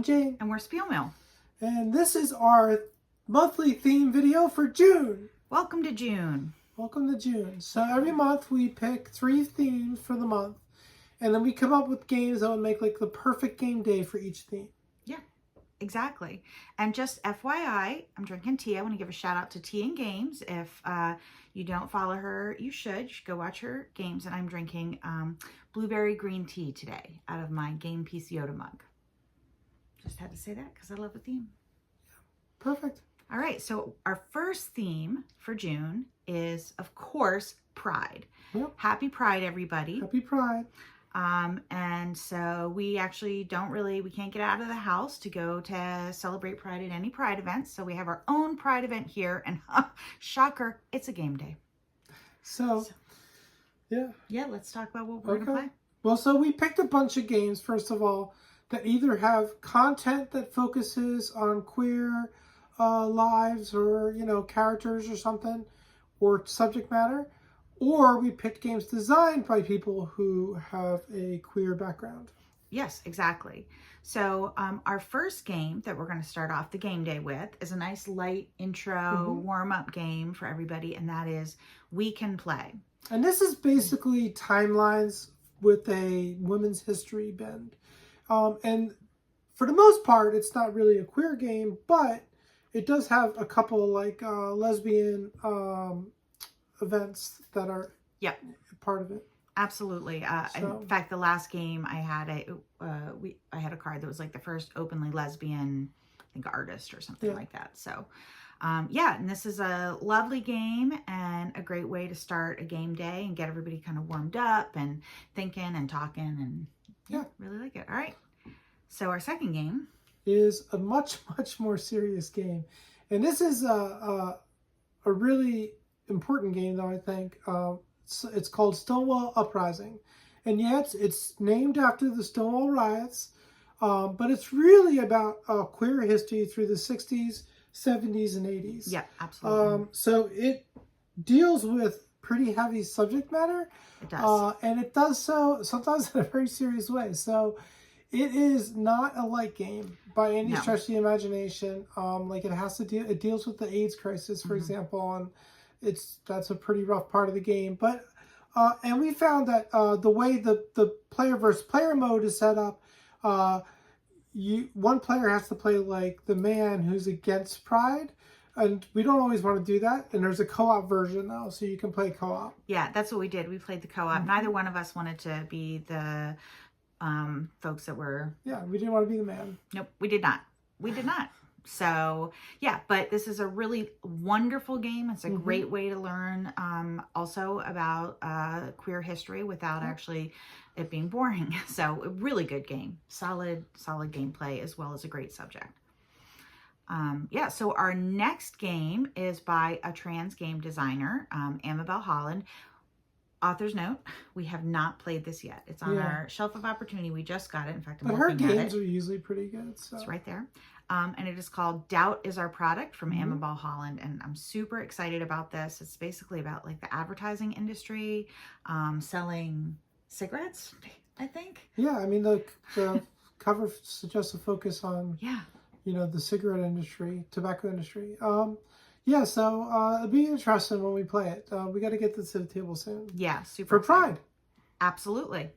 I'm Jane. And we're SpielMill. And this is our monthly theme video for June. Welcome to June. Welcome to June. So every month we pick 3 themes for the month. And then we come up with games that would make like the perfect game day for each theme. Yeah, exactly. And just FYI, I'm drinking tea. I want to give a shout out to Tea and Games. If you don't follow her, you should. You should go watch her games. And I'm drinking blueberry green tea today out of my Game Piece Yoda mug. Just had to say that because I love the theme. Perfect. All right, so our first theme for June is, of course, Pride. Yep. Happy Pride, everybody. Happy Pride. And so we actually we can't get out of the house to go to celebrate Pride at any Pride events. So we have our own Pride event here, and shocker, it's a game day. So yeah. Yeah, let's talk about what we're going to play. Well, so we picked a bunch of games, first of all, that either have content that focuses on queer lives or, characters or something, or subject matter, or we picked games designed by people who have a queer background. Yes, exactly. So our first game that we're going to start off the game day with is a nice light intro warm-up game for everybody, and that is We Can Play. And this is basically timelines with a women's history bend. And for the most part, it's not really a queer game, but it does have a couple lesbian events that are part of it. Absolutely. In fact, the last game I had, I had a card that was like the first openly lesbian, I think, artist or something like that. So, and this is a lovely game and a great way to start a game day and get everybody kind of warmed up and thinking and talking, and really like it. All right. So our second game is a much, much more serious game. And this is a really important game, though, I think. It's called Stonewall Uprising. And it's named after the Stonewall riots, but it's really about queer history through the 60s, 70s, and 80s. Yeah, absolutely. So it deals with pretty heavy subject matter. It does. And it does so sometimes in a very serious way. So it is not a light game by any stretch of the imagination. It deals with the AIDS crisis, for example, and that's a pretty rough part of the game. But and we found that the way the player versus player mode is set up, one player has to play like the man who's against Pride, and we don't always want to do that. And there's a co-op version though, so you can play co-op. Yeah, that's what we did. We played the co-op. Neither one of us wanted to be the folks that were... Yeah, we didn't want to be the man. Nope, we did not. We did not. So, but this is a really wonderful game. It's a great way to learn also about queer history without actually it being boring. So, a really good game. Solid gameplay as well as a great subject. So our next game is by a trans game designer, Amabel Holland. Author's note, we have not played this yet. It's on our shelf of opportunity. We just got it. In fact, I'm looking at it. But her games are usually pretty good. So. It's right there. And it is called Doubt is Our Product from Amabel Holland. And I'm super excited about this. It's basically about like the advertising industry, selling cigarettes, I think. Yeah, I mean, the cover suggests a focus on, the cigarette industry, tobacco industry. So it'll be interesting when we play it. We got to get this to the table soon. Yeah, super for Pride. Absolutely.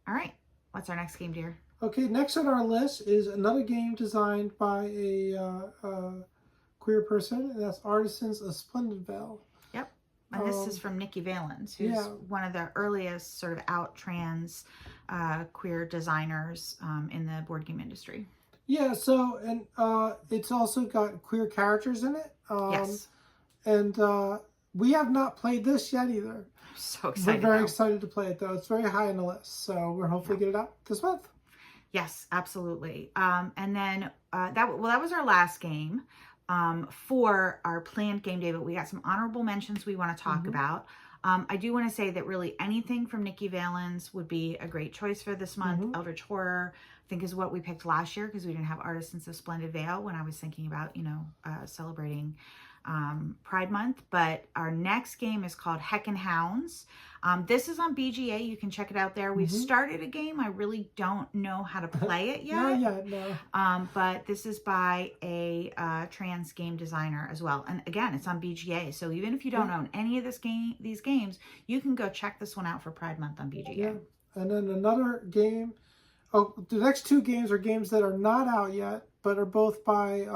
All right. What's our next game, dear? Okay, next on our list is another game designed by a queer person, and that's Artisans of Splendidville. Yep. And this is from Nikki Valens, who's one of the earliest sort of out trans queer designers in the board game industry. Yeah, so, and it's also got queer characters in it. Yes. And we have not played this yet either. I'm so excited. We're very excited to play it, though. It's very high on the list, so we're hopefully get it out this month. Yes, absolutely. And then that was our last game for our planned game day, but we got some honorable mentions we want to talk about. I do want to say that really anything from Nikki Valens would be a great choice for this month. Eldritch Horror, I think, is what we picked last year because we didn't have Artisans of Splendid Vale when I was thinking about, celebrating Pride Month. But our next game is called Heckin' Hounds. This is on BGA. You can check it out there. We've started a game. I really don't know how to play it yet. Not yet, no. But this is by a trans game designer as well. And again, it's on BGA. So even if you don't own any of these games, you can go check this one out for Pride Month on BGA. Yeah. And then another game. Oh, the next two games are games that are not out yet, but are both by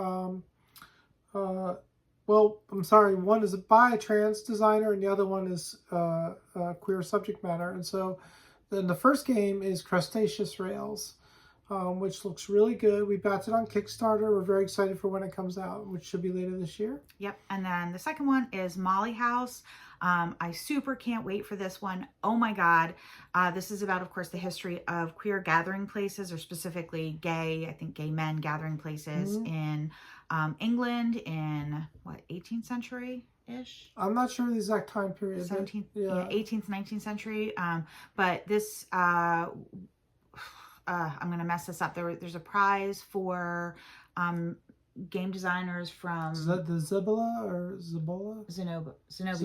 well, I'm sorry, one is by a trans designer and the other one is queer subject matter. And so then the first game is Crustaceous Rails, which looks really good. We backed it on Kickstarter. We're very excited for when it comes out, which should be later this year. Yep. And then the second one is Molly House. I super can't wait for this one. Oh my God. This is about, of course, the history of queer gathering places, or specifically gay men gathering places in England in, what, 18th century-ish? I'm not sure the exact time period. 17th, yeah, 18th, 19th century. But this, I'm going to mess this up. There's a prize for game designers from... Is that the Zebola or Zebola? Zenobia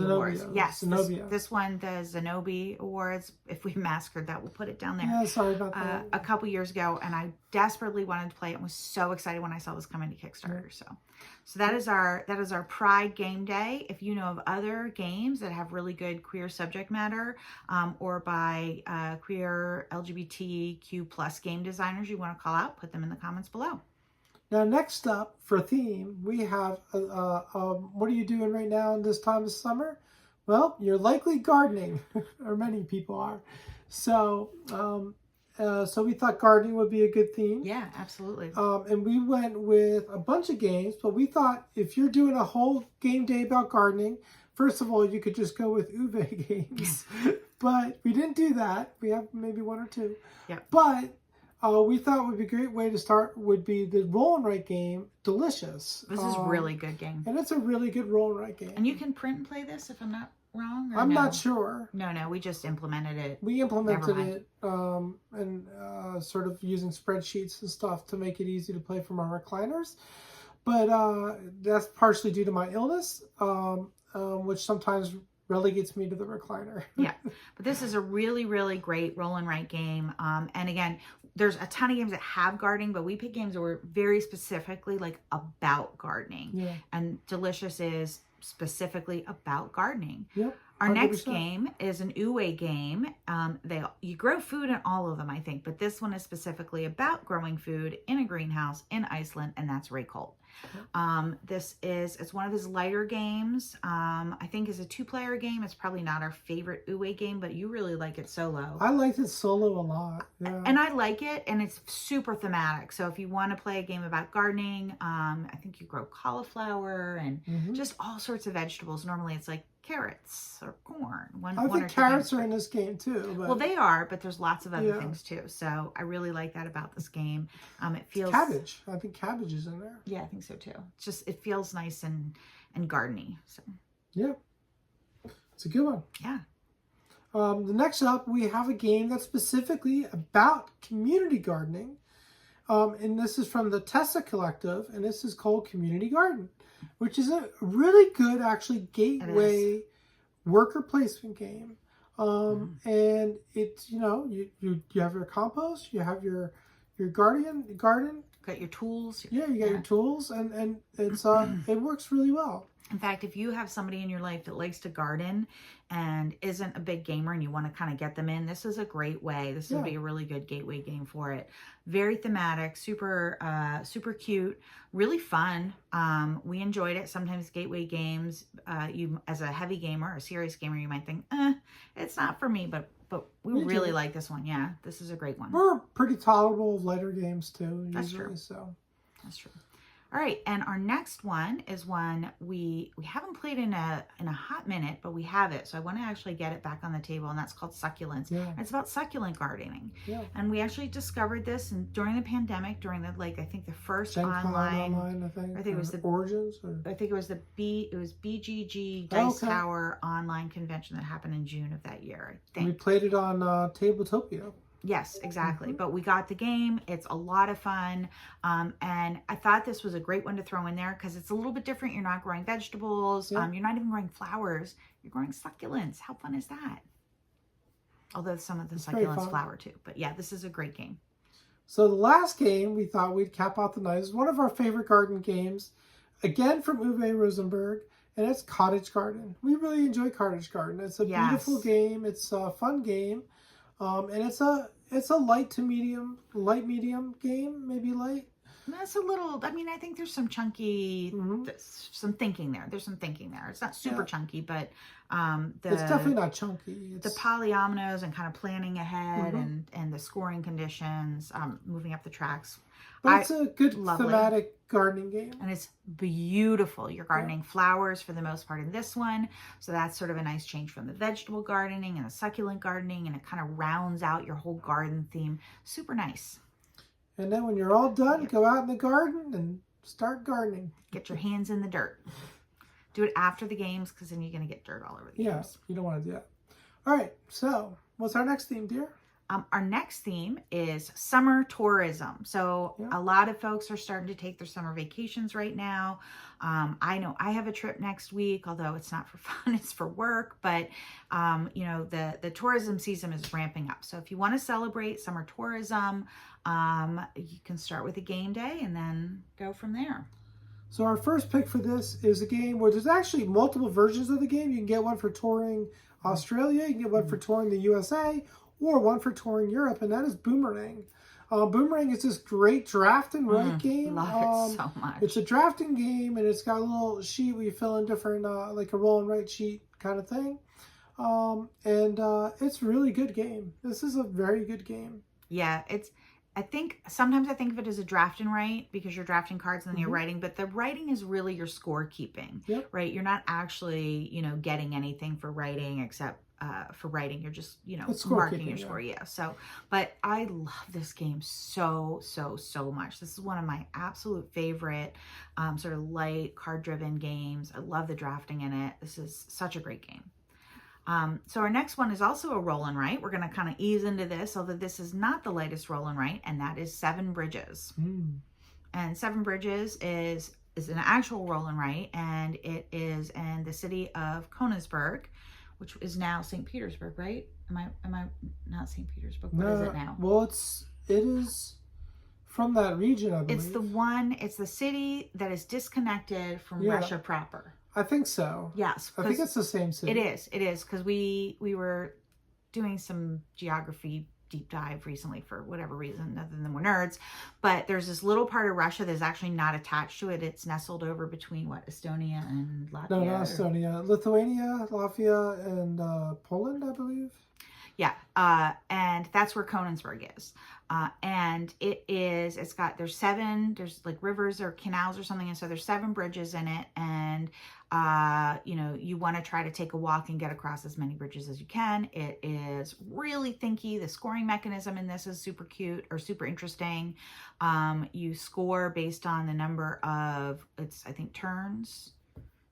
Awards. Yes, Zenobia. This one, the Zenobia Awards. If we massacred that, we'll put it down there. Yeah, sorry about that. A couple years ago, and I desperately wanted to play it and was so excited when I saw this come into Kickstarter. So that is our Pride Game Day. If you know of other games that have really good queer subject matter, or by queer LGBTQ plus game designers you want to call out, put them in the comments below. Now, next up for theme, we have, what are you doing right now in this time of summer? Well, you're likely gardening, or many people are. So, so we thought gardening would be a good theme. Yeah, absolutely. And we went with a bunch of games, but we thought if you're doing a whole game day about gardening, first of all, you could just go with Uwe games. But we didn't do that. We have maybe one or two. Yeah. But we thought would be a great way to start would be the roll and write game, Delicious. This is a really good game. And it's a really good roll and write game. And you can print and play this if I'm not wrong? Or I'm no? not sure. No, we just implemented it. We implemented it and sort of using spreadsheets and stuff to make it easy to play from our recliners. But that's partially due to my illness, which sometimes relegates me to the recliner. Yeah, but this is a really, really great roll and write game. And again, there's a ton of games that have gardening, but we pick games that were very specifically like about gardening. Yeah. And Delicious is specifically about gardening. Yep. Our 100%. next game is an Uwe game. You grow food in all of them, I think, but this one is specifically about growing food in a greenhouse in Iceland, and that's Ray Colt. It's one of his lighter games. I think is a 2-player game. It's probably not our favorite Uwe game, but you really like it solo. I liked it solo a lot. Yeah. And I like it, and it's super thematic. So if you want to play a game about gardening, I think you grow cauliflower and just all sorts of vegetables. Normally it's like carrots or corn. I think carrots are in this game too. But... Well, they are, but there's lots of other things too. So I really like that about this game. It feels cabbage. I think cabbage is in there. Yeah, I think so too. It's just, it feels nice and gardeny. So yeah, it's a good one. Yeah. The next up, we have a game that's specifically about community gardening. And this is from the Tessa Collective, and this is called Community Garden, which is a really good, actually, gateway worker placement game. And it's, you know, you have your compost, you have your garden. Got your tools. Yeah, you got your tools, and it's it works really well. In fact, if you have somebody in your life that likes to garden and isn't a big gamer and you want to kind of get them in, this is a great way. This would be a really good gateway game for it. Very thematic, super cute, really fun. We enjoyed it. Sometimes gateway games, you as a heavy gamer, a serious gamer, you might think, it's not for me, but we really like this one. Yeah, this is a great one. We're pretty tolerable of lighter games too, usually. That's true. So that's true. All right, and our next one is one we haven't played in a hot minute, but we have it. So I want to actually get it back on the table, and that's called Succulents. Yeah. And it's about succulent gardening. Yeah. And we actually discovered this during the pandemic, during the I think the first online I think it was the Origins. Or... I think it was BGG Dice Tower online convention that happened in June of that year. I think. We played it on Tabletopia. Yes, exactly. But we got the game. It's a lot of fun. And I thought this was a great one to throw in there because it's a little bit different. You're not growing vegetables. Yeah. You're not even growing flowers. You're growing succulents. How fun is that? Although some of the very succulents fun. flower too. But yeah, this is a great game. So the last game we thought we'd cap out the night is one of our favorite garden games, again from Uwe Rosenberg, and it's Cottage Garden. We really enjoy Cottage Garden. It's a beautiful game. It's a fun game, and it's a light medium game, maybe light. That's a little, I mean, I think there's some chunky, some thinking there. There's some thinking there. It's not super chunky, but it's definitely not chunky. The polyominoes and kind of planning ahead and the scoring conditions, moving up the tracks. But it's a good thematic gardening game. And it's beautiful. You're gardening flowers for the most part in this one. So that's sort of a nice change from the vegetable gardening and the succulent gardening. And it kind of rounds out your whole garden theme. Super nice. And then when you're all done, go out in the garden and start gardening. Get your hands in the dirt. Do it after the games because then you're going to get dirt all over the games. You don't want to do that. All right, so what's our next theme, dear? Our next theme is summer tourism. So a lot of folks are starting to take their summer vacations right now. I know I have a trip next week, although it's not for fun, it's for work. But, you know, the tourism season is ramping up. So if you want to celebrate summer tourism, you can start with a game day and then go from there. So our first pick for this is a game where there's actually multiple versions of the game. You can get one for touring Australia, you can get one for touring the USA, or one for touring Europe, and that is Boomerang. Boomerang is this great draft and write game. Love it so much. It's a drafting game, and it's got a little sheet where you fill in different, like a roll and write sheet kind of thing. And it's a really good game. This is a very good game. Yeah, sometimes I think of it as a draft and write because you're drafting cards and then you're writing, but the writing is really your score keeping, right? You're not actually, you know, getting anything for writing except for writing. You're just, you know, marking your score. Yeah. So, but I love this game so much. This is one of my absolute favorite sort of light card driven games. I love the drafting in it. This is such a great game. So our next one is also a roll and write. We're going to kind of ease into this, although this is not the lightest roll and write, and that is Seven Bridges. And Seven Bridges is an actual roll and write, and it is in the city of Königsberg, which is now St. Petersburg, right? Am I not St. Petersburg? What is it now? Well, it is from that region, I believe. It's the city that is disconnected from Russia proper. I think so. Yes. I think it's the same city. It is, because we were doing some geography deep dive recently for whatever reason, other than we're nerds. But there's this little part of Russia that's actually not attached to it. It's nestled over between, Estonia and Latvia? No, not Estonia. Lithuania, Latvia, and Poland, I believe. Yeah, and that's where Königsberg is. And there's like rivers or canals or something. And so there's 7 bridges in it. And, you know, you want to try to take a walk and get across as many bridges as you can. It is really thinky. The scoring mechanism in this is super cute or super interesting. You score based on the number of, I think, turns.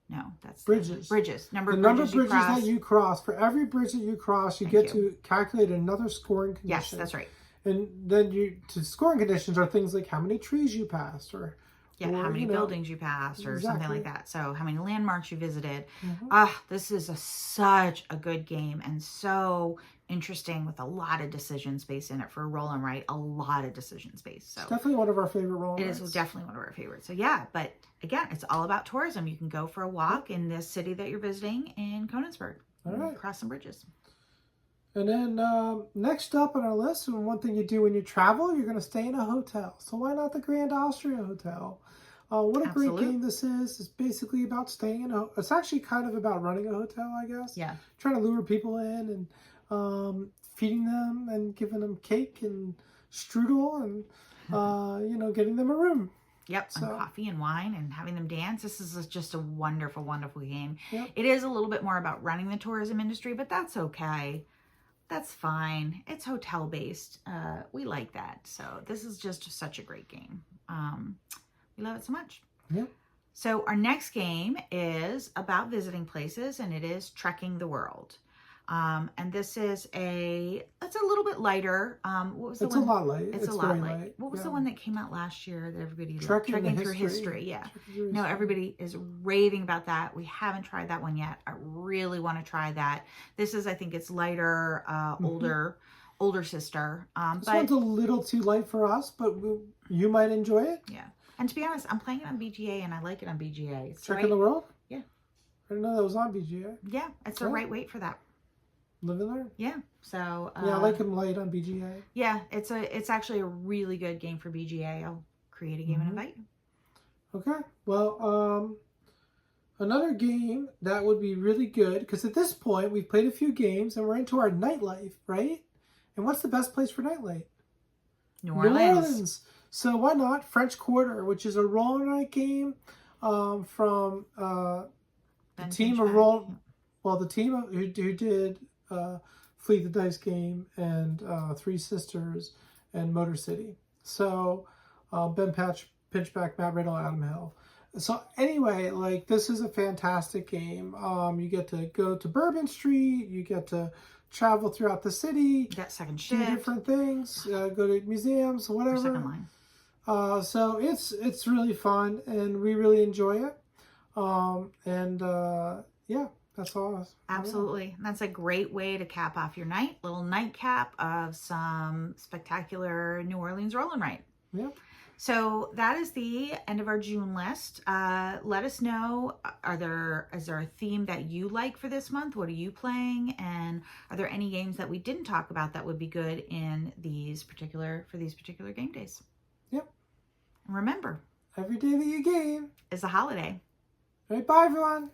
No, that's bridges. Number of bridges that you cross. For every bridge that you cross, you get to calculate another scoring condition. Yes, that's right. And then scoring conditions are things like how many trees you passed, or how many buildings you passed, or something like that. So how many landmarks you visited. This is such a good game and so interesting with a lot of decision space in it for a roll and write. A lot of decision space. So it's definitely one of our favorite roll and writes. It is definitely one of our favorites. So yeah, but again, it's all about tourism. You can go for a walk in this city that you're visiting in Königsberg. All right. Cross some bridges. And then next up on our list, and one thing you do when you travel, you're going to stay in a hotel. So why not the Grand Austria Hotel? What a great game this is. It's basically about staying in it's actually kind of about running a hotel, I guess. Yeah. Trying to lure people in and feeding them and giving them cake and strudel and, you know, getting them a room. Yep, and coffee and wine and having them dance. This is just a wonderful, wonderful game. Yep. It is a little bit more about running the tourism industry, but that's okay. That's fine. It's hotel based. We like that. So this is just such a great game. We love it so much. Yeah. So our next game is about visiting places, and it is Trekking the World. And this is it's a little bit lighter. What was the It's one? a lot light. It's a very lot light. light. What was the one that came out last year that everybody loved? Trekking Through History. Yeah. No, everybody is raving about that. We haven't tried that one yet. I really want to try that. This is, I think it's lighter, older sister. This but one's a little too light for us, but you might enjoy it. yeah. And to be honest, I'm playing it on BGA and I like it on BGA. It's Trekking the World? Yeah. I didn't know that was on BGA. Yeah, it's the right weight for that. Live and learn. Yeah. So yeah, I like him light on BGA. Yeah, it's actually a really good game for BGA. I'll create a game and invite you. Okay. Well, another game that would be really good, because at this point we've played a few games and we're into our nightlife, right? And what's the best place for nightlife? New Orleans. So why not French Quarter, which is a roll night game from the team of roll. Well, the team who did Fleet the Dice game and Three Sisters and Motor City. So Ben Pinchback, Matt Riddle, Adam Hill. So anyway, like, this is a fantastic game. You get to go to Bourbon Street. You get to travel throughout the city. You got second shift. Do different things. Go to museums, whatever. Second line. So it's really fun and we really enjoy it. Yeah, that's all. Absolutely. That's a great way to cap off your night. Little nightcap of some spectacular New Orleans roll and write. Yeah. So that is the end of our June list. Let us know, is there a theme that you like for this month? What are you playing? And are there any games that we didn't talk about that would be good in these particular game days? Yep. And remember, every day that you game is a holiday. All right, bye everyone.